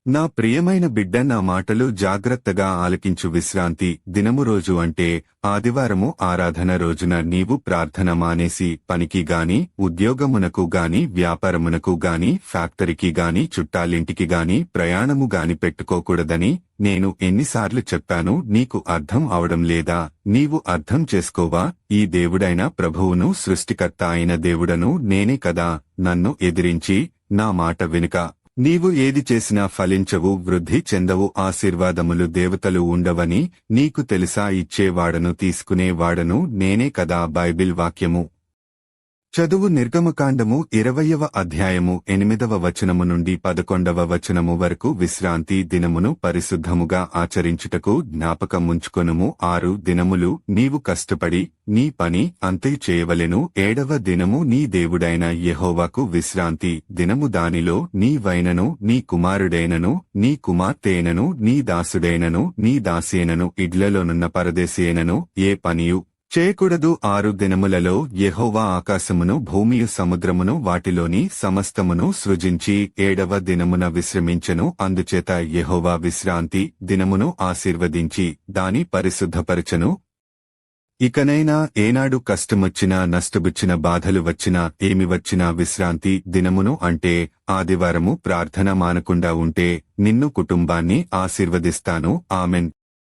నా ప్రియమైన బిడ్డ, నా మాటలు జాగ్రత్తగా ఆలకించు. విశ్రాంతి దినము రోజు అంటే ఆదివారము ఆరాధన రోజున నీవు ప్రార్థన మానేసి పనికి గాని, ఉద్యోగమునకు గాని, వ్యాపారమునకు గాని, ఫ్యాక్టరీకి గాని, చుట్టాలింటికి గాని, ప్రయాణము గాని పెట్టుకోకూడదని నేను ఎన్నిసార్లు చెప్పాను? నీకు అర్థం అవడం లేదా? నీవు అర్థం చేసుకోవా? ఈ దేవుడైన ప్రభువును, సృష్టికర్త అయిన దేవుడను నేనే కదా. నన్ను ఎదిరించి నా మాట వెనుక నీవు ఏది చేసినా ఫలించవు, వృద్ధి చెందవు. ఆశీర్వాదములు దేవతలు ఉండవని నీకు తెలుసా? ఇచ్చేవాడను తీసుకునేవాడను నేనే కదా. బైబిల్ వాక్యము చదువు. నిర్గమకాండము 20వ అధ్యాయము 8వ వచనము నుండి 11వ వచనము వరకు. విశ్రాంతి దినమును పరిశుద్ధముగా ఆచరించుటకు జ్ఞాపకముంచుకొనుము. 6 దినములు నీవు కష్టపడి నీ పని అంతే చేయవలెను. 7వ దినము నీ దేవుడైన యెహోవాకు విశ్రాంతి దినము. దానిలో నీ వైనను, నీ కుమారుడైనను, నీ కుమార్తెనను, నీ దాసుడైనను, నీ దాసేనను, ఇడ్లలోనున్న పరదేశేనను ఏ పనియు చేయకూడదు. 6 దినములలో యెహోవా ఆకాశమును, భూమియు, సముద్రమును, వాటిలోని సమస్తమును సృజించి 7వ దినమున విశ్రమించెను. అందుచేత యెహోవా విశ్రాంతి దినమును ఆశీర్వదించి దాని పరిశుద్ధపరచెను. ఇకనైనా ఏనాడు కష్టమొచ్చినా, నష్టబుచ్చిన, బాధలు వచ్చినా, ఏమి వచ్చినా విశ్రాంతి దినమును అంటే ఆదివారము ప్రార్థన మానకుండా ఉంటే నిన్ను, కుటుంబాన్ని ఆశీర్వదిస్తాను. ఆమెన్.